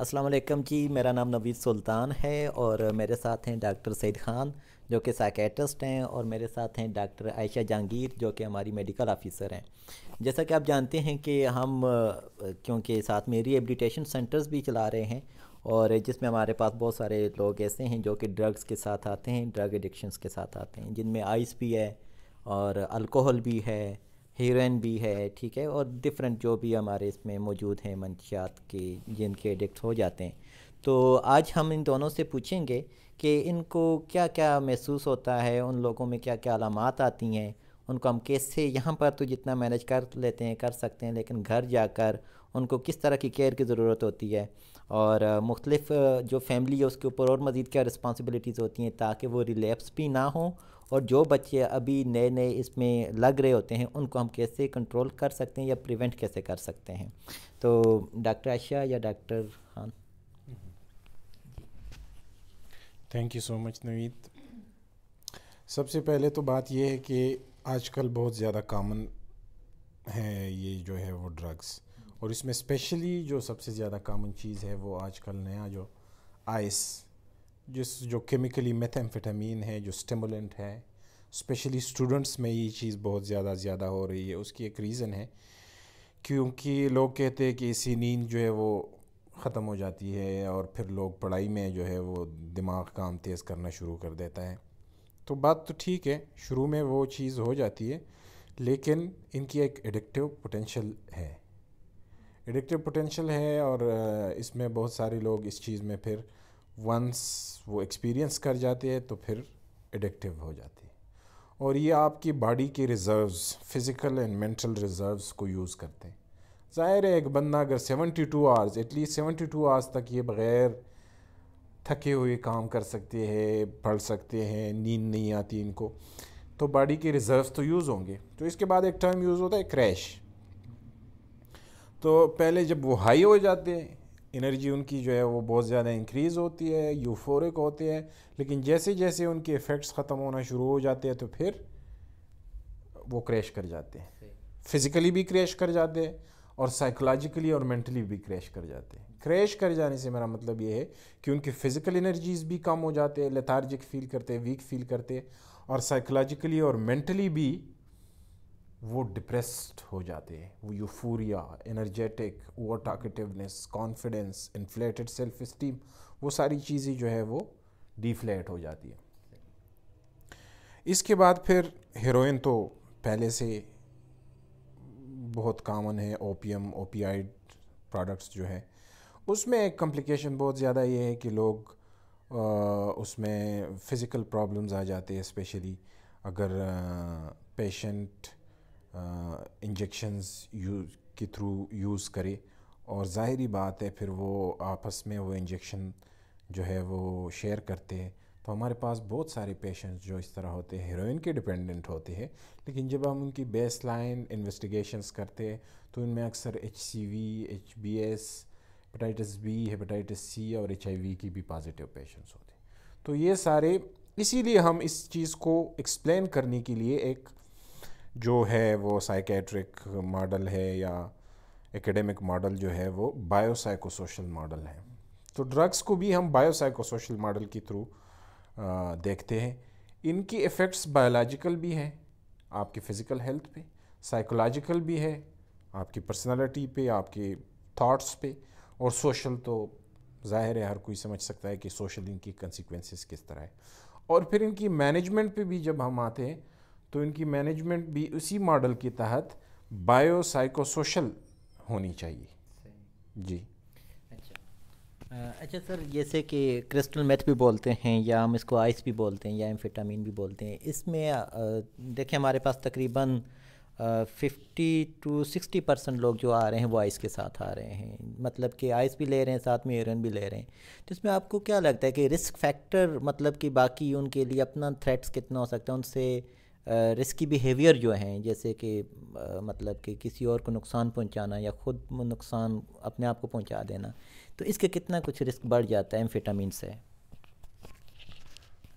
السلام علیکم جی، میرا نام نوید سلطان ہے اور میرے ساتھ ہیں ڈاکٹر سعید خان جو کہ سائیکیٹرسٹ ہیں، اور میرے ساتھ ہیں ڈاکٹر عائشہ جہانگیر جو کہ ہماری میڈیکل آفیسر ہیں۔ جیسا کہ آپ جانتے ہیں کہ ہم کیونکہ ساتھ میں ری ایبلیٹیشن سینٹرز بھی چلا رہے ہیں، اور جس میں ہمارے پاس بہت سارے لوگ ایسے ہیں جو کہ ڈرگز کے ساتھ آتے ہیں، ڈرگ ایڈکشنز کے ساتھ آتے ہیں، جن میں آئس بھی ہے اور الکوہل بھی ہے، ہیروئن بھی ہے، ٹھیک ہے، اور ڈفرینٹ جو بھی ہمارے اس میں موجود ہیں منشیات کے جن کے ایڈکٹ ہو جاتے ہیں۔ تو آج ہم ان دونوں سے پوچھیں گے کہ ان کو کیا کیا محسوس ہوتا ہے، ان لوگوں میں کیا کیا علامات آتی ہیں، ان کو ہم کیسے یہاں پر تو جتنا مینج کر لیتے ہیں کر سکتے ہیں، لیکن گھر جا کر ان کو کس طرح کی کیئر کی ضرورت ہوتی ہے، اور مختلف جو فیملی ہے اس کے اوپر اور مزید کیا رسپانسبلٹیز ہوتی ہیں تاکہ وہ ریلیپس بھی نہ ہوں، اور جو بچے ابھی نئے نئے اس میں لگ رہے ہوتے ہیں ان کو ہم کیسے کنٹرول کر سکتے ہیں یا پریونٹ کیسے کر سکتے ہیں۔ تو ڈاکٹر عائشہ یا doctor Khan? Thank you so much Naveed. سب سے پہلے تو بات یہ ہے کہ آج کل بہت زیادہ کامن ہے یہ جو ہے وہ ڈرگس، اور اس میں اسپیشلی جو سب سے زیادہ کامن چیز ہے وہ آج کل نیا جو آئس، جو کیمیکلی میتھامفیٹامین ہے، جو اسٹیمولنٹ ہے، اسپیشلی اسٹوڈنٹس میں یہ چیز بہت زیادہ ہو رہی ہے۔ اس کی ایک ریزن ہے کیونکہ لوگ کہتے ہیں کہ اسی نیند جو ہے وہ ختم ہو جاتی ہے اور پھر لوگ پڑھائی میں جو ہے وہ دماغ کام تیز کرنا شروع کر دیتا ہے۔ تو بات تو ٹھیک ہے، شروع میں وہ چیز ہو جاتی ہے، لیکن ان کی ایک ایڈکٹیو پوٹینشیل ہے اور اس میں بہت سارے لوگ اس چیز میں پھر ونس وہ ایکسپیرینس کر جاتے ہیں تو پھر ایڈکٹیو ہو جاتے ہیں، اور یہ آپ کی باڈی کے reserves, physical and mental reserves کو یوز کرتے ہیں۔ ظاہر ہے ایک بندہ اگر 72 آورز، ایٹ لیسٹ 72 آورز تک یہ بغیر تھکے ہوئے کام کر سکتے ہیں، پڑھ سکتے ہیں، نیند نہیں آتی ان کو، تو باڈی کے ریزروز تو یوز ہوں گے۔ تو اس کے بعد ایک ٹرم یوز ہوتا ہے کریش۔ تو پہلے جب وہ ہائی ہو جاتے ہیں، انرجی ان کی جو ہے وہ بہت زیادہ انکریز ہوتی ہے، یوفورک ہوتے ہیں، لیکن جیسے جیسے ان کے ایفیکٹس ختم ہونا شروع ہو جاتے ہیں تو پھر وہ کریش کر جاتے ہیں، فزیکلی بھی کریش کر جاتے ہیں اور سائیکولوجیکلی اور مینٹلی بھی کریش کر جاتے ہیں۔ کریش کر جانے سے میرا مطلب یہ ہے کہ ان کی فزیکل انرجیز بھی کم ہو جاتے ہیں، لیتھارجک فیل کرتے ہیں، ویک فیل کرتے ہیں، اور سائیکولوجیکلی اور مینٹلی بھی وہ ڈپریسڈ ہو جاتے ہیں۔ وہ euphoria, energetic, over talkativeness, confidence, inflated self esteem, وہ ساری چیزیں جو ہے وہ ڈیفلیٹ ہو جاتی ہیں۔ اس کے بعد پھر ہیروئن تو پہلے سے بہت کامن ہے، اوپیم، اوپیائڈ پروڈکٹس جو ہے، اس میں ایک کمپلیکیشن بہت زیادہ یہ ہے کہ لوگ اس میں فزیکل پرابلمز آ جاتے ہیں، اسپیشلی اگر پیشنٹ انجیکشنز کے تھرو یوز کرے، اور ظاہری بات ہے پھر وہ آپس میں وہ انجیکشن جو ہے وہ شیئر کرتے ہیں، تو ہمارے پاس بہت سارے پیشنٹس جو اس طرح ہوتے ہیں، ہیروئن کے ڈپینڈنٹ ہوتے ہیں، لیکن جب ہم ان کی بیس لائن انویسٹیگیشنز کرتے ہیں تو ان میں اکثر H C V, H B S, hepatitis B, hepatitis C اور ایچ آئی وی کی بھی پازیٹیو پیشنٹس ہوتے ہیں۔ تو یہ سارے، اسی لیے ہم اس چیز کو ایکسپلین کرنے کے لیے ایک جو ہے وہ سائیکیٹرک ماڈل ہے یا ایکیڈیمک ماڈل جو ہے وہ بایو سائیکو سوشل ماڈل ہے۔ تو ڈرگس کو بھی ہم بایو سائیکو سوشل ماڈل کے تھرو دیکھتے ہیں۔ ان کی ایفیکٹس بایولوجیکل بھی ہیں، آپ کی فزیکل ہیلتھ پہ، سائیکولوجیکل بھی ہے، آپ کی پرسنالٹی پہ، آپ کے تھاٹس پہ، اور سوشل تو ظاہر ہے ہر کوئی سمجھ سکتا ہے کہ سوشل ان کی کنسیکوینسز کس طرح ہے۔ اور پھر ان کی مینجمنٹ پہ بھی جب ہم آتے ہیں تو ان کی مینجمنٹ بھی اسی ماڈل کے تحت بایو سائیکو سوشل ہونی چاہیے۔ جی اچھا سر، جیسے کہ کرسٹل میتھ بھی بولتے ہیں یا ہم اس کو آئس بھی بولتے ہیں یا ایمفیٹامین بھی بولتے ہیں، اس میں دیکھیں ہمارے پاس تقریباً 50-60% لوگ جو آ رہے ہیں وہ آئس کے ساتھ آ رہے ہیں، مطلب کہ آئس بھی لے رہے ہیں ساتھ میں ایرن بھی لے رہے ہیں۔ تو اس میں آپ کو کیا لگتا ہے کہ رسک فیکٹر، مطلب کہ باقی ان کے لیے اپنا تھریٹس کتنا ہو سکتا ہے، ان سے رسکی بیہیویئر جو ہیں، جیسے کہ مطلب کہ کسی اور کو نقصان پہنچانا یا خود نقصان اپنے آپ کو پہنچا دینا، تو اس کے کتنا کچھ رسک بڑھ جاتا ہے ایمفیٹامین سے؟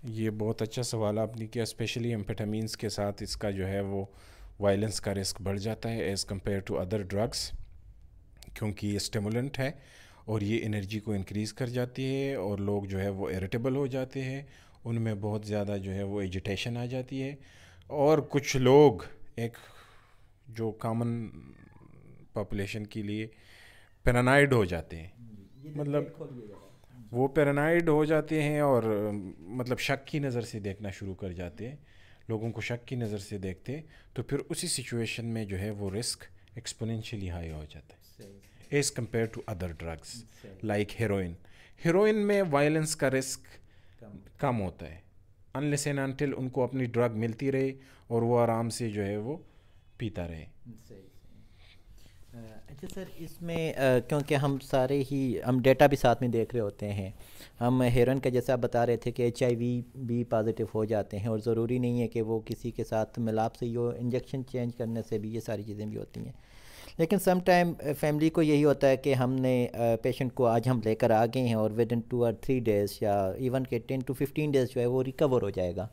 یہ بہت اچھا سوال آپ نے کیا۔ اسپیشلی ایمفیٹامینس کے ساتھ اس کا جو ہے وہ وائلنس کا رسک بڑھ جاتا ہے as compared to other drugs, کیونکہ یہ اسٹیمولنٹ ہے اور یہ انرجی کو انکریز کر جاتی ہے اور لوگ جو ہے وہ اریٹیبل ہو جاتے ہیں، ان میں بہت زیادہ جو ہے وہ ایجیٹیشن آ جاتی ہے، اور کچھ لوگ ایک جو کامن پاپولیشن کے لیے پیرانائڈ ہو جاتے ہیں، مطلب وہ پیرانائڈ ہو جاتے ہیں اور مطلب شک کی نظر سے دیکھنا شروع کر جاتے ہیں، لوگوں کو شک کی نظر سے دیکھتے ہیں، تو پھر اسی سچویشن میں جو ہے وہ رسک ایکسپونینشلی ہائی ہو جاتا ہے as compared to other drugs like heroin میں وائلنس کا رسک کم ہوتا ہے انلیس اینڈ انٹل ان کو اپنی ڈرگ ملتی رہے اور وہ آرام سے جو ہے وہ پیتا رہے۔ اچھا سر، اس میں کیونکہ ہم سارے ہی ہم ڈیٹا بھی ساتھ میں دیکھ رہے ہوتے ہیں، ہم ہیروئن کا جیسا آپ بتا رہے تھے کہ HIV بھی پازیٹیو ہو جاتے ہیں، اور ضروری نہیں ہے کہ وہ کسی کے ساتھ ملاپ سے ہو، انجیکشن چینج کرنے سے بھی یہ ساری چیزیں بھی ہوتی ہیں، لیکن سم ٹائم فیملی کو یہی ہوتا ہے کہ ہم نے پیشنٹ کو آج ہم لے کر آ گئے ہیں اور ود ان 2 or 3 days یا ایون کہ 10 to 15 days جو ہے وہ ریکور ہو جائے گا۔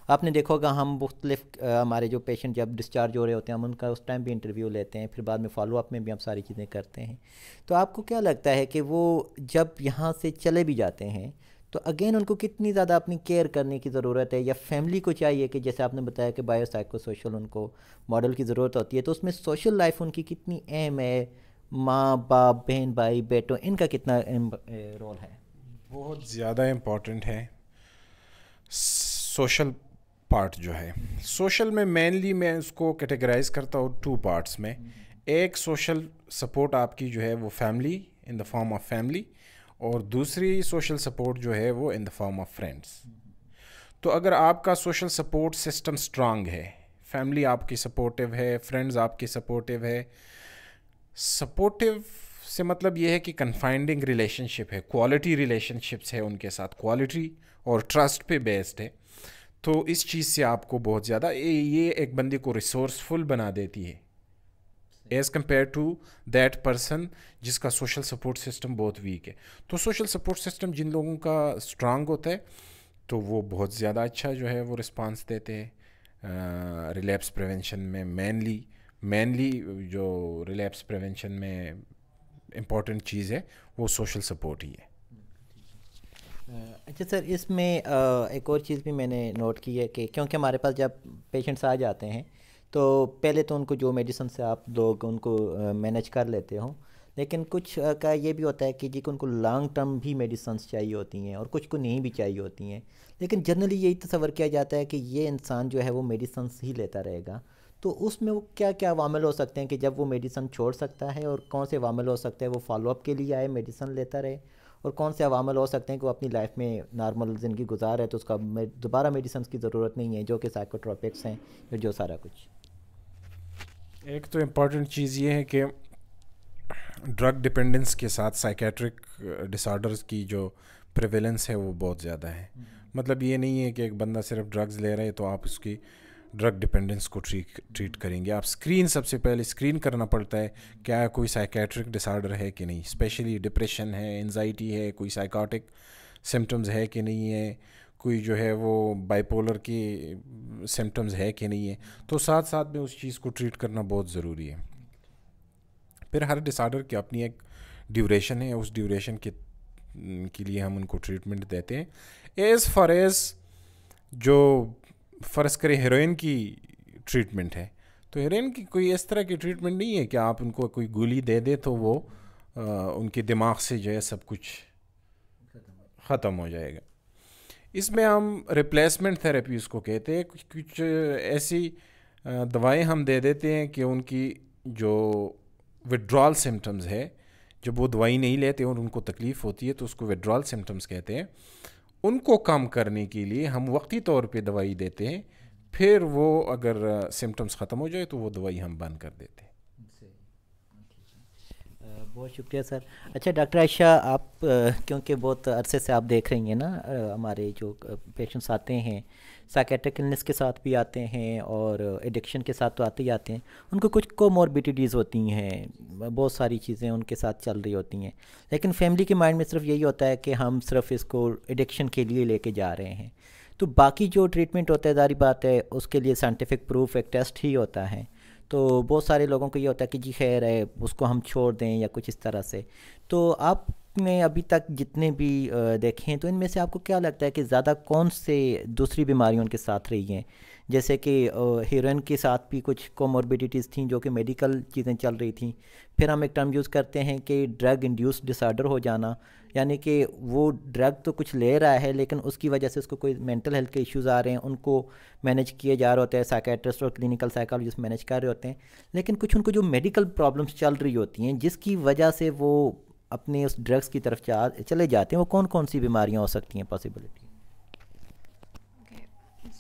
آپ نے دیکھا ہوگا ہم مختلف ہمارے جو پیشنٹ جب ڈسچارج ہو رہے ہوتے ہیں ہم ان کا اس ٹائم بھی انٹرویو لیتے ہیں، پھر بعد میں فالو اپ میں بھی ہم ساری چیزیں کرتے ہیں۔ تو آپ کو کیا لگتا ہے کہ وہ جب یہاں سے چلے بھی جاتے ہیں تو اگین ان کو کتنی زیادہ اپنی کیئر کرنے کی ضرورت ہے، یا فیملی کو چاہیے کہ جیسے آپ نے بتایا کہ بایو سائیکو سوشل ان کو ماڈل کی ضرورت ہوتی ہے، تو اس میں سوشل لائف ان کی کتنی اہم ہے، ماں باپ بہن بھائی بیٹوں ان کا کتنا رول ہے؟ بہت زیادہ امپورٹنٹ ہے سوشل پارٹ جو ہے۔ سوشل میں مینلی میں اس کو کیٹیگرائز کرتا ہوں 2 parts میں۔ ایک سوشل سپورٹ آپ کی جو ہے وہ family in the form of family, اور دوسری سوشل سپورٹ جو ہے وہ ان دا فارم آف فرینڈس۔ تو اگر آپ کا سوشل سپورٹ سسٹم سٹرانگ ہے، فیملی آپ کی سپورٹیو ہے، فرینڈز آپ کی سپورٹیو ہے، سپورٹیو سے مطلب یہ ہے کہ کنفائنڈنگ ریلیشن شپ ہے، کوالٹی ریلیشن شپس ہے ان کے ساتھ، کوالٹی اور ٹرسٹ پہ بیسڈ ہے، تو اس چیز سے آپ کو بہت زیادہ یہ ایک بندے کو ریسورسفل بنا دیتی ہے as compared to that person جس کا سوشل سپورٹ سسٹم بہت ویک ہے۔ تو سوشل سپورٹ سسٹم جن لوگوں کا اسٹرانگ ہوتا ہے تو وہ بہت زیادہ اچھا جو ہے وہ رسپانس دیتے ہیں ریلیپس پریونشن میں۔ مینلی جو ریلیپس پریونشن میں امپورٹنٹ چیز ہے وہ سوشل سپورٹ ہی ہے۔ اچھا سر، اس میں ایک اور چیز بھی میں نے نوٹ کی ہے کہ کیونکہ ہمارے پاس جب پیشنٹس آ جاتے ہیں تو پہلے تو ان کو جو میڈیسن سے آپ لوگ ان کو مینیج کر لیتے ہوں، لیکن کچھ کا یہ بھی ہوتا ہے کہ جی کو ان کو لانگ ٹرم بھی میڈیسنس چاہیے ہوتی ہیں اور کچھ کو نہیں بھی چاہیے ہوتی ہیں، لیکن جنرلی یہی تصور کیا جاتا ہے کہ یہ انسان جو ہے وہ میڈیسنس ہی لیتا رہے گا۔ تو اس میں وہ کیا کیا عوامل ہو سکتے ہیں کہ جب وہ میڈیسن چھوڑ سکتا ہے، اور کون سے عوامل ہو سکتے ہیں وہ فالو اپ کے لیے آئے میڈیسن لیتا رہے، اور کون سے عوامل ہو سکتے ہیں کہ وہ اپنی لائف میں نارمل زندگی گزار ہے تو اس کا دوبارہ میڈیسنس کی ضرورت نہیں ہے، جو کہ سائیکوٹروپکس ہیں یا جو سارا کچھ؟ ایک تو امپورٹنٹ چیز یہ ہے کہ ڈرگ ڈپینڈنس کے ساتھ سائیکیٹرک ڈس آرڈرز کی جو پریویلنس ہے وہ بہت زیادہ ہے۔ مطلب یہ نہیں ہے کہ ایک بندہ صرف ڈرگز لے رہا ہے تو آپ اس کی ڈرگ ڈپینڈنس کو ٹریٹ کریں گے۔ آپ سب سے پہلے اسکرین کرنا پڑتا ہے کیا کوئی سائیکیٹرک ڈس آرڈر ہے کہ نہیں، اسپیشلی ڈپریشن ہے، انزائٹی ہے، کوئی سائیکاٹک سمٹمز ہے کہ نہیں ہے، کوئی جو ہے وہ بائیپولر کی سمٹمز ہے کہ نہیں ہے، تو ساتھ ساتھ میں اس چیز کو ٹریٹ کرنا بہت ضروری ہے۔ پھر ہر ڈس آرڈر کی اپنی ایک ڈیوریشن ہے، اس ڈیوریشن کے لیے ہم ان کو ٹریٹمنٹ دیتے ہیں۔ ایز فار ایز جو فرض کرے ہیروئن کی ٹریٹمنٹ ہے تو ہیروئن کی کوئی اس طرح کی ٹریٹمنٹ نہیں ہے کہ آپ ان کو کوئی گولی دے دے تو وہ ان کے دماغ سے جو ہے سب کچھ ختم ہو جائے گا۔ اس میں ہم ریپلیسمنٹ تھراپی اس کو کہتے ہیں، کچھ ایسی دوائیں ہم دے دیتے ہیں کہ ان کی جو وڈرال سمٹمز ہے، جب وہ دوائی نہیں لیتے اور ان کو تکلیف ہوتی ہے تو اس کو وڈرال سمٹمز کہتے ہیں، ان کو کم کرنے کے لیے ہم وقتی طور پہ دوائی دیتے ہیں، پھر وہ اگر سمٹمز ختم ہو جائے تو وہ دوائی ہم بند کر دیتے ہیں۔ بہت شکریہ سر۔ اچھا ڈاکٹر عائشہ، آپ کیونکہ بہت عرصے سے آپ دیکھ رہی ہیں نا ہمارے جو پیشنٹس آتے ہیں سائیکیٹرک النس کے ساتھ بھی آتے ہیں اور ایڈکشن کے ساتھ تو آتے ہی آتے ہیں، ان کو کچھ کوموربیڈیٹیز ہوتی ہیں، بہت ساری چیزیں ان کے ساتھ چل رہی ہوتی ہیں، لیکن فیملی کے مائنڈ میں صرف یہی ہوتا ہے کہ ہم صرف اس کو ایڈکشن کے لیے لے کے جا رہے ہیں، تو باقی جو ٹریٹمنٹ ہوتا ہے ظاہری بات ہے اس کے لیے سائنٹیفک پروف ایک ٹیسٹ ہی ہوتا ہے، تو بہت سارے لوگوں کو یہ ہوتا ہے کہ جی خیر ہے اس کو ہم چھوڑ دیں یا کچھ اس طرح سے، تو آپ میں ابھی تک جتنے بھی دیکھیں تو ان میں سے آپ کو کیا لگتا ہے کہ زیادہ کون سے دوسری بیماریوں ان کے ساتھ رہی ہیں؟ جیسے کہ ہیروئن کے ساتھ بھی کچھ کوموربیڈیٹیز تھیں جو کہ میڈیکل چیزیں چل رہی تھیں. پھر ہم ایک ٹرم یوز کرتے ہیں کہ ڈرگ انڈیوس ڈس آرڈر ہو جانا، یعنی کہ وہ ڈرگ تو کچھ لے رہا ہے لیکن اس کی وجہ سے اس کو کوئی مینٹل ہیلتھ کے ایشوز آ رہے ہیں، ان کو مینیج کیے جا رہے ہوتے ہیں، سائیکیٹرسٹ اور کلینکل سائیکالوجسٹ مینیج کر رہے ہوتے ہیں، لیکن کچھ ان کو جو میڈیکل پرابلمس چل رہی ہوتی ہیں جس کی وجہ سے وہ اپنے اس ڈرگس کی طرف چلے جاتے ہیں، وہ کون کون سی بیماریاں ہو سکتی ہیں پاسبلٹی؟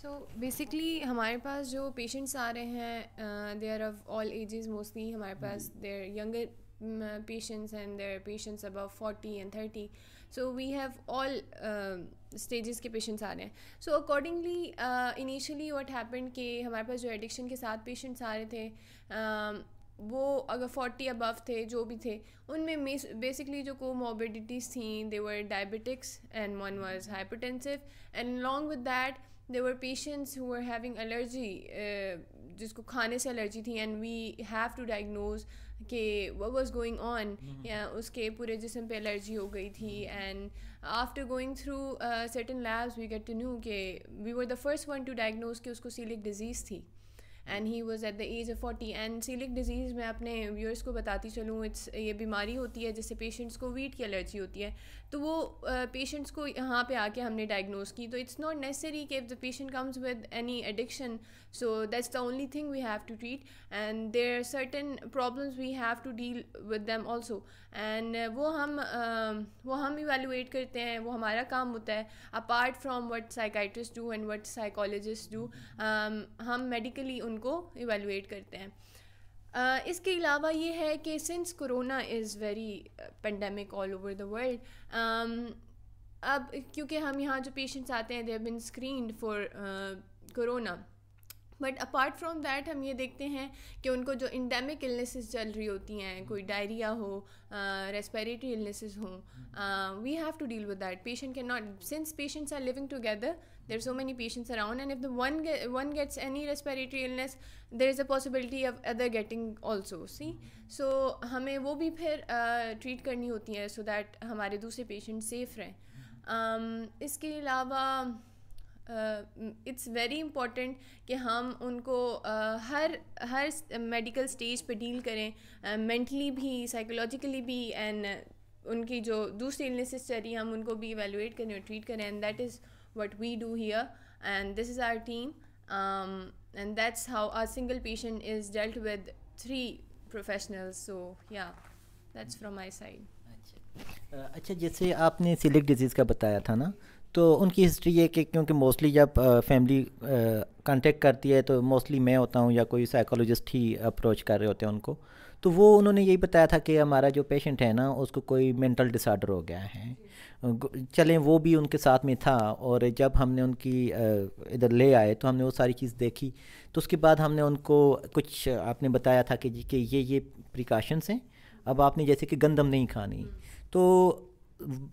سو بیسکلی ہمارے پاس جو پیشنٹس آ رہے ہیں they are of all ages mostly. ہمارے پاس there younger patients and there are patients above 40 and 30, so we have all stages کے patients آ رہے ہیں. so accordingly initially what happened کہ ہمارے پاس جو ایڈکشن کے ساتھ patients آ رہے تھے وہ اگر 40 above تھے جو بھی تھے ان میں بیسکلی جو comorbidities تھیں they were diabetics and one was hypertensive, and along with that there were patients who were having allergy جس کو کھانے سے الرجی تھی, and we have to diagnose کہ what was going on, یا اس کے پورے جسم پہ الرجی ہو گئی تھی. and after going through certain labs we get to know کہ we were the first one to diagnose کہ اس کو celiac disease تھی, and he was at the age of 40. and celiac disease میں اپنے ویورس کو بتاتی چلوں یہ بیماری ہوتی ہے جس سے پیشنٹس کو ویٹ کی الرجی ہوتی ہے, تو وہ پیشنٹس کو یہاں پہ آ کے ہم نے ڈائگنوز کی. تو اٹس ناٹ نیسسری کہ if the patient comes with any addiction so that's the only thing we have to treat, and there are certain problems we have to deal with them also, and وہ ہم evaluate کرتے ہیں, وہ ہمارا کام ہوتا ہے apart from what psychiatrists do and what psychologists do. ہم medically ان کو ایویلویٹ کرتے ہیں. اس کے علاوہ یہ ہے کہ since corona is very pandemic all over the world, اب کیونکہ ہم یہاں جو پیشنٹس آتے ہیں they have been screened for corona, but apart from that ہم یہ دیکھتے ہیں کہ ان کو جو انڈیمک النیسز چل رہی ہوتی ہیں, کوئی ڈائریا ہو, ریسپیریٹری النیسز ہوں, we have to deal with that. Patient can not, since patients are living together, there are so many patients around, and if the one gets any respiratory illness there is a possibility of other getting also. See, so ہمیں وہ بھی پھر treat کرنی ہوتی ہیں so that ہمارے دوسرے patient safe رہیں. اس کے علاوہ اٹس ویری امپورٹنٹ کہ ہم ان کو ہر میڈیکل اسٹیج پہ ڈیل کریں, مینٹلی بھی, سائیکولوجیکلی بھی, اینڈ ان کی جو دوسری النیسز چل رہی ہیں ہم ان کو بھی ایویلویٹ کریں اور ٹریٹ کریں, and that is what we do here, and this is our team, and that's how a single patient is dealt with 3 professionals. So yeah, that's from my side. اچھا, جیسے آپ نے سیلیک ڈیزیز کا بتایا تھا نا, تو ان کی ہسٹری یہ کہ کیونکہ موسٹلی جب فیملی کانٹیکٹ کرتی ہے تو موسٹلی میں ہوتا ہوں یا کوئی سائیکالوجسٹ ہی اپروچ کر رہے ہوتے ہیں ان کو, تو وہ انہوں نے یہی بتایا تھا کہ ہمارا جو پیشنٹ ہے نا اس کو کوئی مینٹل ڈس آرڈر ہو گیا ہے. چلیں وہ بھی ان کے ساتھ میں تھا, اور جب ہم نے ان کی ادھر لے آئے تو ہم نے وہ ساری چیز دیکھی, تو اس کے بعد ہم نے ان کو کچھ آپ نے بتایا تھا کہ جی کہ یہ پریکاشنس ہیں, اب آپ نے جیسے کہ گندم نہیں کھانی, تو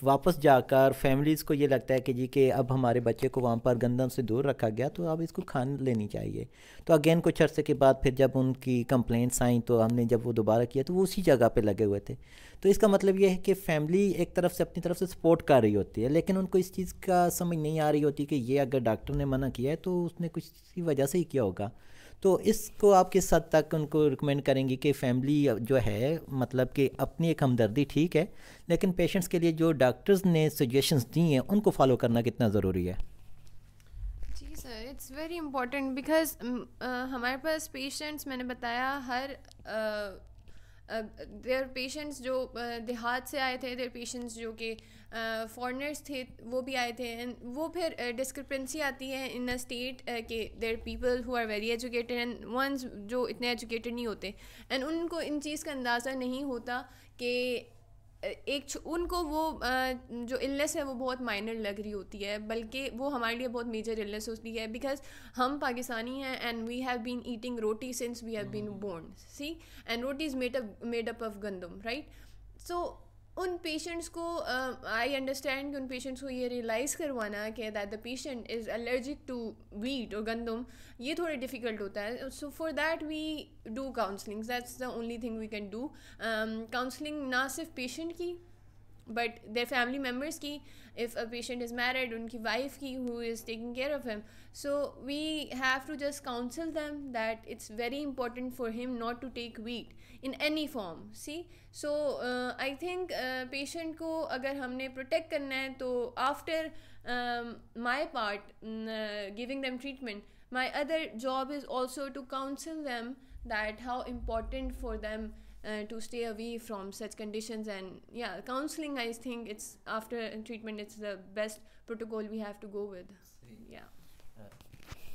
واپس جا کر فیملیز کو یہ لگتا ہے کہ جی کہ اب ہمارے بچے کو وہاں پر گندم سے دور رکھا گیا تو اب اس کو کھان لینی چاہیے. تو اگین کچھ عرصے کے بعد پھر جب ان کی کمپلینٹس آئیں تو ہم نے جب وہ دوبارہ کیا تو وہ اسی جگہ پہ لگے ہوئے تھے. تو اس کا مطلب یہ ہے کہ فیملی ایک طرف سے اپنی طرف سے سپورٹ کر رہی ہوتی ہے, لیکن ان کو اس چیز کا سمجھ نہیں آ رہی ہوتی کہ یہ اگر ڈاکٹر نے منع کیا ہے تو اس نے کچھ کی وجہ سے ہی کیا ہوگا. تو اس کو آپ کس حد تک ان کو ریکمینڈ کریں گی کہ فیملی جو ہے مطلب کہ اپنی ایک ہمدردی ٹھیک ہے, لیکن پیشنٹس کے لیے جو ڈاکٹرز نے سجیشنز دی ہیں ان کو فالو کرنا کتنا ضروری ہے؟ جی سر, اٹس ویری امپورٹنٹ بیکاز ہمارے پاس پیشنٹس, میں نے بتایا, ہر دیر پیشنٹس جو دیہات سے آئے تھے, دیر پیشنٹس جو کہ فارنرس تھے وہ بھی آئے تھے, اینڈ وہ پھر ڈسکرپنسی آتی ہے ان اے اسٹیٹ کہ there people who are very educated and ones جو اتنے ایجوکیٹڈ نہیں ہوتے, اینڈ ان کو ان چیز کا اندازہ نہیں ہوتا کہ ان کو وہ جو النیس ہے وہ بہت مائنر لگ رہی ہوتی ہے, بلکہ وہ ہمارے لیے بہت میجر النیس ہوتی ہے, بیکاز ہم پاکستانی ہیں and we have been eating roti since we have been born, see, and roti is made up of gandum, right. So ان پیشنٹس کو آئی انڈرسٹینڈ کہ ان پیشنٹس کو یہ ریئلائز کروانا کہ that the patient is allergic to wheat اور گندم, یہ تھوڑا ڈیفیکلٹ ہوتا ہے. So for that we do counselling, that's the only thing we can do. Counselling نہ صرف پیشنٹ کی but their family members ki, if a patient is married, unki wife ki who is taking care of him, so we have to just counsel them that it's very important for him not to take wheat in any form. See, so I think patient ko agar humne protect karna hai, to after my part giving them treatment, my other job is also to counsel them that how important for them to stay away from such conditions. And yeah, counseling, I think it's after treatment, it's the best protocol we have to go with. Yeah.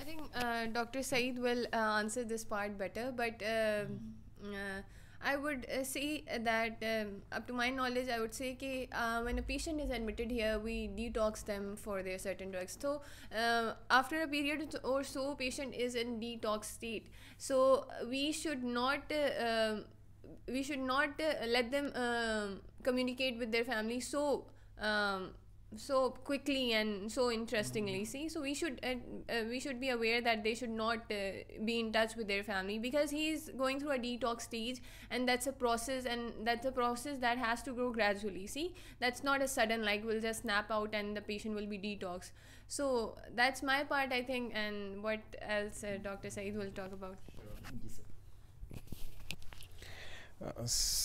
I think Dr. Saeed will answer this part better, but I would say that up to my knowledge, I would say that when a patient is admitted here, we detox them for their certain drugs. So after a period or so, patient is in detox state. So we should not let them communicate with their family so quickly and so interestingly. See, so we should be aware that they should not be in touch with their family, because he is going through a detox stage, and that's a process, that has to grow gradually. See, that's not a sudden, like we'll just snap out and the patient will be detox. So that's my part, I think. And what else Dr. Saeed will talk about?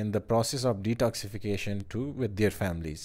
in the process of detoxification too with their families.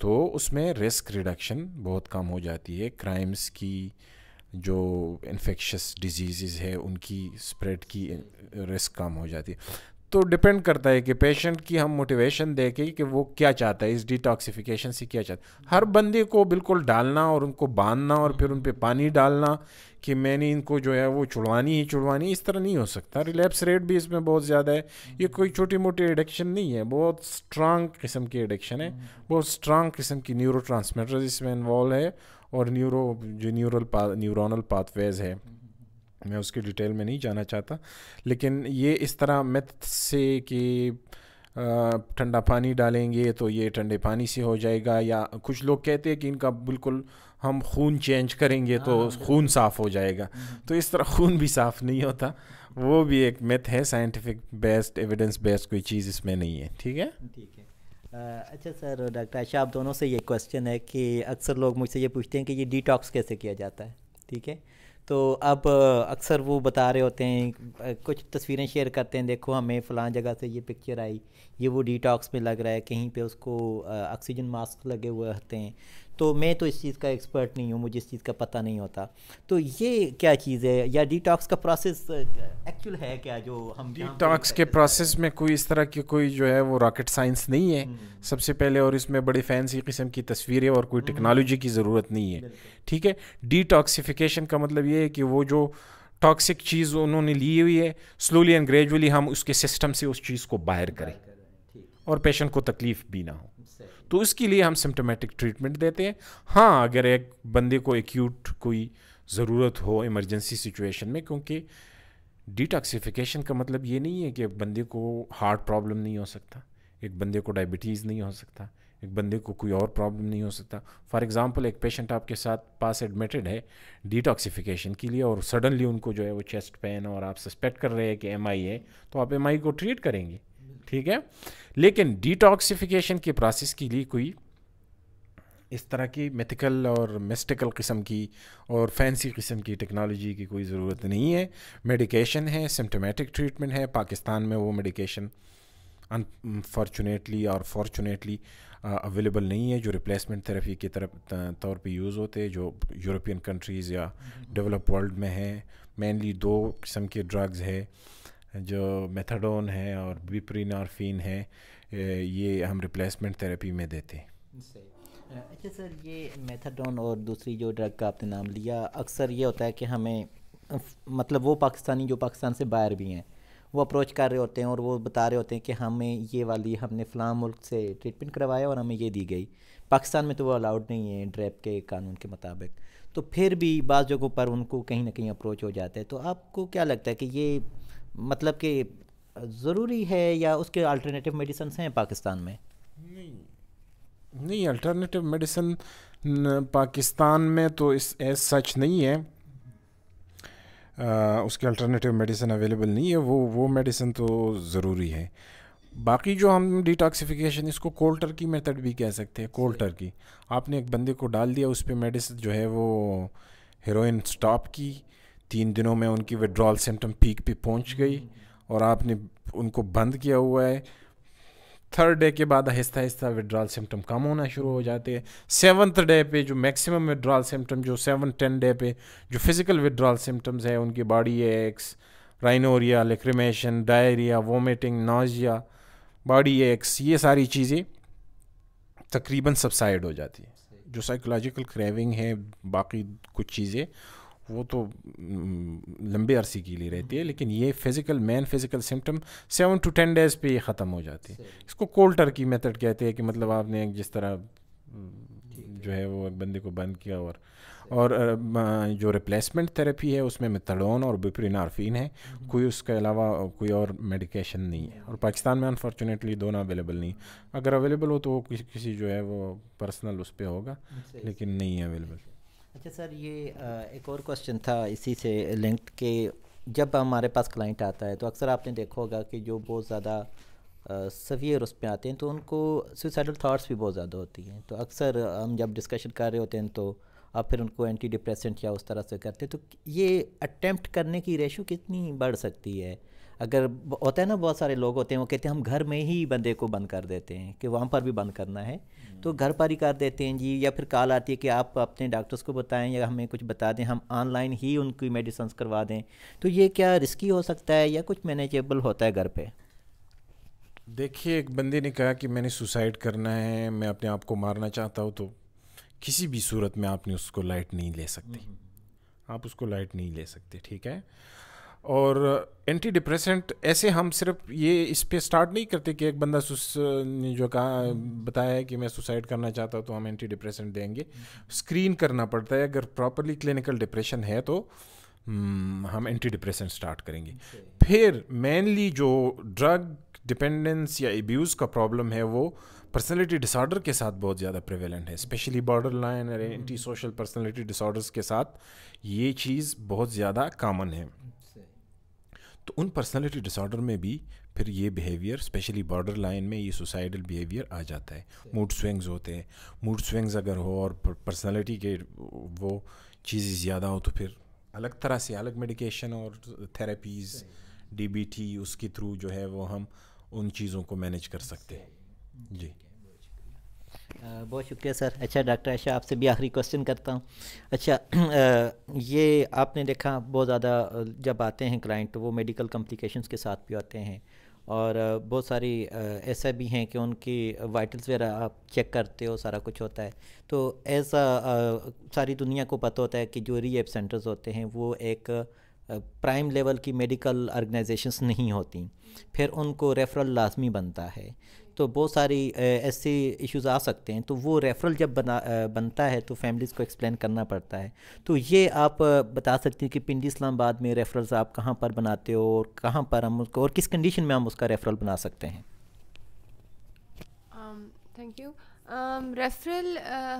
تو اس میں risk reduction بہت کم ہو جاتی ہے. Crimes کی جو infectious diseases ہے ان کی اسپریڈ کی رسک کم ہو جاتی ہے. تو ڈپینڈ کرتا ہے کہ پیشنٹ کی ہم موٹیویشن دیکھیں کہ وہ کیا چاہتا ہے اس ڈیٹاکسیفیکیشن سے, کیا چاہتا ہے. ہر بندے کو بالکل ڈالنا اور ان کو باندھنا اور پھر ان پہ پانی ڈالنا کہ میں نے ان کو جو ہے وہ چھڑوانی اس طرح نہیں ہو سکتا. ریلیپس ریٹ بھی اس میں بہت زیادہ ہے. یہ کوئی چھوٹی موٹی ایڈکشن نہیں ہے, بہت اسٹرانگ قسم کی ایڈکشن ہے, بہت اسٹرانگ قسم کی نیورو ٹرانسمیٹرز اس میں انوالو ہے اور نیورونل پاتھ ویز ہے. میں اس کی ڈیٹیل میں نہیں جانا چاہتا, لیکن یہ اس طرح میتھ سے کہ ٹھنڈا پانی ڈالیں گے تو یہ ٹھنڈے پانی سے ہو جائے گا, یا کچھ لوگ کہتے ہیں کہ ان کا بالکل ہم خون چینج کریں گے تو خون صاف ہو جائے گا. تو اس طرح خون بھی صاف نہیں ہوتا, وہ بھی ایک میتھ ہے, سائنٹیفک بیسڈ ایویڈنس بیسڈ کوئی چیز اس میں نہیں ہے. ٹھیک ہے. اچھا سر, ڈاکٹر عائشہ آپ دونوں سے یہ کویسچن ہے کہ اکثر لوگ مجھ سے یہ پوچھتے ہیں کہ یہ ڈیٹاکس کیسے کیا جاتا ہے. ٹھیک ہے, تو اب اکثر وہ بتا رہے ہوتے ہیں, کچھ تصویریں شیئر کرتے ہیں, دیکھو ہمیں فلاں جگہ سے یہ پکچر آئی, یہ وہ ڈیٹاکس میں لگ رہا ہے, کہیں پہ اس کو آکسیجن ماسک لگے ہوئے ہوتے ہیں. تو میں تو اس چیز کا ایکسپرٹ نہیں ہوں, مجھے اس چیز کا پتہ نہیں ہوتا. تو یہ کیا چیز ہے, یا ڈیٹاکس کا پروسیس ایکچوئل ہے کیا جو ہم ڈیٹاکس کے پروسیس میں کوئی اس طرح کی کوئی جو ہے وہ راکٹ سائنس نہیں ہے سب سے پہلے, اور اس میں بڑی فینسی قسم کی تصویریں اور کوئی ٹیکنالوجی کی ضرورت نہیں ہے. ٹھیک ہے. ڈیٹاکسیفیکیشن کا مطلب یہ ہے کہ وہ جو ٹاکسک چیز انہوں نے لی ہوئی ہے سلولی اینڈ گریجولی ہم اس کے سسٹم سے اس چیز کو باہر کریں اور پیشنٹ کو تکلیف بھی نہ ہو. تو اس کے لیے ہم سمپٹومیٹک ٹریٹمنٹ دیتے ہیں. ہاں اگر ایک بندے کو ایکیوٹ کوئی ضرورت ہو ایمرجنسی سچویشن میں, کیونکہ ڈیٹاکسیفیکیشن کا مطلب یہ نہیں ہے کہ ایک بندے کو ہارٹ پرابلم نہیں ہو سکتا, ایک بندے کو ڈائبٹیز نہیں ہو سکتا, ایک بندے کو کوئی اور پرابلم نہیں ہو سکتا. فار ایگزامپل ایک پیشنٹ آپ کے ساتھ پاس ایڈمیٹڈ ہے ڈیٹاکسیفیکیشن کے لیے, اور سڈنلی ان کو جو ہے وہ چیسٹ پین اور آپ سسپیکٹ کر رہے ہیں کہ ایم آئی ہے, تو آپ ایم آئی کو ٹریٹ کریں گے. ٹھیک ہے. لیکن ڈیٹاکسیفیکیشن کے پروسیس کے لیے کوئی اس طرح کی میتھیکل اور مسٹیکل قسم کی اور فینسی قسم کی ٹیکنالوجی کی کوئی ضرورت نہیں ہے. میڈیکیشن ہے, سمپٹومیٹک ٹریٹمنٹ ہے. پاکستان میں وہ میڈیکیشن انفارچونیٹلی اور فارچونیٹلی اویلیبل نہیں ہے جو ریپلیسمنٹ تھراپی کی طور پہ یوز ہوتے ہیں, جو یورپین کنٹریز یا ڈیولپ ورلڈ میں ہیں. مینلی 2 قسم کے ڈرگز ہے جو میتھاڈون ہے اور بیپرینارفین ہے, یہ ہم ریپلیسمنٹ تھراپی میں دیتے ہیں. اچھا سر, یہ میتھاڈون اور دوسری جو ڈرگ کا آپ نے نام لیا, اکثر یہ ہوتا ہے کہ ہمیں مطلب وہ پاکستانی جو پاکستان سے باہر بھی ہیں وہ اپروچ کر رہے ہوتے ہیں اور وہ بتا رہے ہوتے ہیں کہ ہمیں یہ والی ہم نے فلاں ملک سے ٹریٹمنٹ کروایا اور ہمیں یہ دی گئی. پاکستان میں تو وہ الاؤڈ نہیں ہے ڈریپ کے قانون کے مطابق, تو پھر بھی بعض جگہوں پر ان کو کہیں نہ کہیں اپروچ ہو جاتا ہے. تو آپ کو کیا لگتا ہے کہ یہ مطلب کہ ضروری ہے یا اس کے الٹرنیٹیو میڈیسنس ہیں پاکستان میں؟ نہیں, الٹرنیٹیو میڈیسن پاکستان میں تو ایز سچ نہیں ہے, اس کے الٹرنیٹیو میڈیسن اویلیبل نہیں ہے. وہ میڈیسن تو ضروری ہے. باقی جو ہم ڈیٹاکسیفیکیشن اس کو کولٹر کی میتھڈ بھی کہہ سکتے ہیں. کولٹر کی آپ نے ایک بندے کو ڈال دیا, اس پہ میڈیسن جو ہے وہ ہیروئن سٹاپ کی, 3 دنوں میں ان کی وڈرال سمٹم پیک پہ پہنچ گئی اور آپ نے ان کو بند کیا ہوا ہے. 3rd ڈے کے بعد آہستہ آہستہ وڈرال سمٹم کم ہونا شروع ہو جاتے ہیں. 7th ڈے پہ جو میکسیمم وڈرال سمٹم جو 7-10 ڈے پہ جو فزیکل وڈرال سمٹمز ہے ان کی body aches, rhinorrhoea, lacrimation, diarrhoea, vomiting, nausea, body aches, یہ ساری چیزیں تقریباً سبسائڈ ہو جاتی ہیں. جو سائیکولوجیکل کریونگ ہے باقی کچھ چیزیں وہ تو لمبے عرصے کے لیے رہتی ہے, لیکن یہ فزیکل سمٹم 7 to 10 ڈیز پہ یہ ختم ہو جاتی ہے. اس کو کولٹر کی میتھڈ کہتے ہیں کہ مطلب آپ نے جس طرح جو ہے وہ ایک بندے کو بند کیا. اور جو ریپلیسمنٹ تھراپی ہے اس میں میتھاڈون اور بیپرینارفین ہے, کوئی اس کے علاوہ کوئی اور میڈیکیشن نہیں ہے. اور پاکستان میں انفارچونیٹلی دونوں اویلیبل نہیں. اگر اویلیبل ہو تو وہ کسی جو ہے وہ پرسنل اس پہ ہوگا, لیکن نہیں ہے اویلیبل. اچھا سر, یہ ایک اور کوشچن تھا اسی سے لنکڈ کہ جب ہمارے پاس کلائنٹ آتا ہے تو اکثر آپ نے دیکھا ہوگا کہ جو بہت زیادہ سویئر اس پہ آتے ہیں تو ان کو سوسائڈل تھاٹس بھی بہت زیادہ ہوتی ہیں. تو اکثر ہم جب ڈسکشن کر رہے ہوتے ہیں تو اور پھر ان کو اینٹی ڈپریسنٹ یا اس طرح سے کرتے. تو یہ اٹیمپٹ کرنے کی ریشو کتنی بڑھ سکتی ہے؟ اگر ہوتا ہے نا بہت سارے لوگ ہوتے ہیں وہ کہتے ہیں ہم گھر میں ہی بندے کو بند کر دیتے ہیں کہ وہاں پر بھی بند کرنا ہے تو گھر پر ہی کر دیتے ہیں جی, یا پھر کال آتی ہے کہ آپ اپنے ڈاکٹرس کو بتائیں یا ہمیں کچھ بتا دیں, ہم آن لائن ہی ان کی میڈیسنس کروا دیں. تو یہ کیا رسکی ہو سکتا ہے یا کچھ مینیجیبل ہوتا ہے گھر پہ؟ دیکھیے, ایک بندے نے کہا کہ میں نے سوسائڈ کرنا ہے, میں اپنے آپ کو مارنا چاہتا ہوں, تو کسی بھی صورت میں آپ نے اس کو لائٹ نہیں لے سکتے, آپ اس کو لائٹ نہیں لے سکتے, ٹھیک ہے. اور اینٹی ڈپریسنٹ ایسے ہم صرف یہ اس پہ سٹارٹ نہیں کرتے کہ ایک بندہ نے جو کہا بتایا ہے کہ میں سوسائڈ کرنا چاہتا ہوں تو ہم اینٹی ڈپریسنٹ دیں گے. اسکرین کرنا پڑتا ہے, اگر پراپرلی کلینکل ڈپریشن ہے تو ہم اینٹی ڈپریسنٹ سٹارٹ کریں گے. پھر مینلی جو ڈرگ ڈپینڈنس یا ایبیوز کا پرابلم ہے وہ پرسنالٹی ڈس آرڈر کے ساتھ بہت زیادہ پریویلنٹ ہے, اسپیشلی بارڈر لائن اور اینٹی سوشل پرسنالٹی ڈس آرڈرس کے ساتھ یہ چیز بہت زیادہ کامن ہے. تو ان پرسنالٹی ڈس آرڈر میں بھی پھر یہ بیہیویئر اسپیشلی بارڈر لائن میں یہ سوسائڈل بیہیویئر آ جاتا ہے. موڈ سوئنگز ہوتے ہیں, موڈ سوئنگز اگر ہو اور پرسنالٹی کے وہ چیزیں زیادہ ہو تو پھر الگ طرح سے الگ میڈیکیشن اور تھراپیز ڈی بی ٹی اس کے تھرو جو ہے وہ ہم ان چیزوں کو مینیج کر سکتے ہیں. جی بہت شکریہ سر. اچھا ڈاکٹر عائشہ, آپ سے بھی آخری کوسچن کرتا ہوں. اچھا یہ آپ نے دیکھا بہت زیادہ جب آتے ہیں کلائنٹ تو وہ میڈیکل کمپلیکیشنز کے ساتھ بھی آتے ہیں, اور بہت ساری ایسا بھی ہیں کہ ان کی وائٹلز وغیرہ آپ چیک کرتے ہو, سارا کچھ ہوتا ہے. تو ایسا ساری دنیا کو پتہ ہوتا ہے کہ جو ری ایپ سینٹرز ہوتے ہیں وہ ایک پرائم لیول کی میڈیکل آرگنائزیشنز نہیں ہوتی, پھر ان کو ریفرل لازمی بنتا ہے. تو بہت ساری ایسے ایشوز آ سکتے ہیں, تو وہ ریفرل جب بنتا ہے تو فیملیز کو ایکسپلین کرنا پڑتا ہے. تو یہ آپ بتا سکتے ہیں کہ پنڈی اسلام آباد میں ریفرلز آپ کہاں پر بناتے ہو اور کہاں پر ہم اس کو اور کس کنڈیشن میں ہم اس کا ریفرل بنا سکتے ہیں؟ Thank you. ریفرل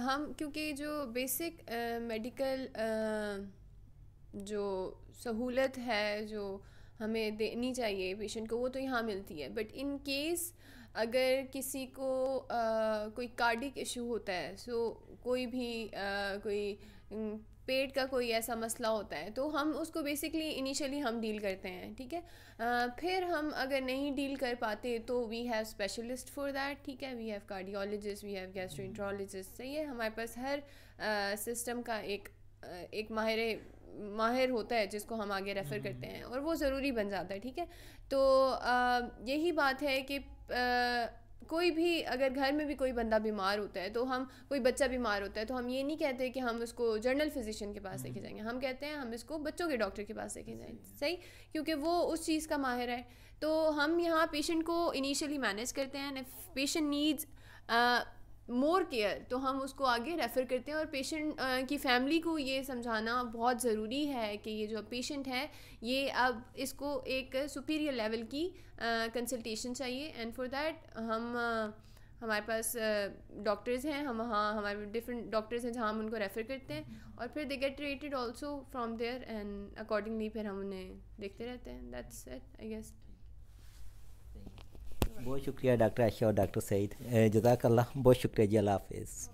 ہم کیونکہ جو بیسک میڈیکل جو سہولت ہے جو ہمیں دینی چاہیے پیشنٹ کو وہ تو یہاں ملتی ہے, بٹ ان کیس اگر کسی کو کوئی کارڈک ایشو ہوتا ہے, سو کوئی بھی کوئی پیٹ کا کوئی ایسا مسئلہ ہوتا ہے تو ہم اس کو بیسکلی انیشلی ہم ڈیل کرتے ہیں, ٹھیک ہے. پھر ہم اگر نہیں ڈیل کر پاتے تو we have specialist for that, ٹھیک ہے. We have cardiologist, we have gastroenterologist, صحیح ہے. ہمارے پاس ہر سسٹم کا ایک ماہر ہوتا ہے جس کو ہم آگے ریفر کرتے ہیں, اور وہ ضروری بن جاتا ہے, ٹھیک ہے. تو یہی بات ہے کہ کوئی بھی اگر گھر میں بھی کوئی بندہ بیمار ہوتا ہے تو ہم کوئی بچہ بیمار ہوتا ہے تو ہم یہ نہیں کہتے کہ ہم اس کو جنرل فزیشین کے پاس لے کے جائیں گے, ہم کہتے ہیں ہم اس کو بچوں کے ڈاکٹر کے پاس لے کے جائیں, صحیح, کیونکہ وہ اس چیز کا ماہر ہے. تو ہم یہاں پیشنٹ کو انیشلی مینیج کرتے ہیں, پیشنٹ نیڈز مور کیئر تو ہم اس کو آگے ریفر کرتے ہیں. اور پیشنٹ کی فیملی کو یہ سمجھانا بہت ضروری ہے کہ یہ جو پیشنٹ ہے یہ اب اس کو ایک سپیریئر لیول کی کنسلٹیشن چاہیے, اینڈ فار دیٹ ہمارے پاس ڈاکٹرز ہیں, ہم وہاں ہمارے ڈفرینٹ ڈاکٹرز ہیں جہاں ہم ان کو ریفر کرتے ہیں, اور پھر they get rated also from there, and accordingly پھر ہم انہیں دیکھتے رہتے ہیں. That's it I guess. بہت شکریہ ڈاکٹر عائشہ اور ڈاکٹر سعید, جزاک اللہ, بہت شکریہ جی, اللہ حافظ.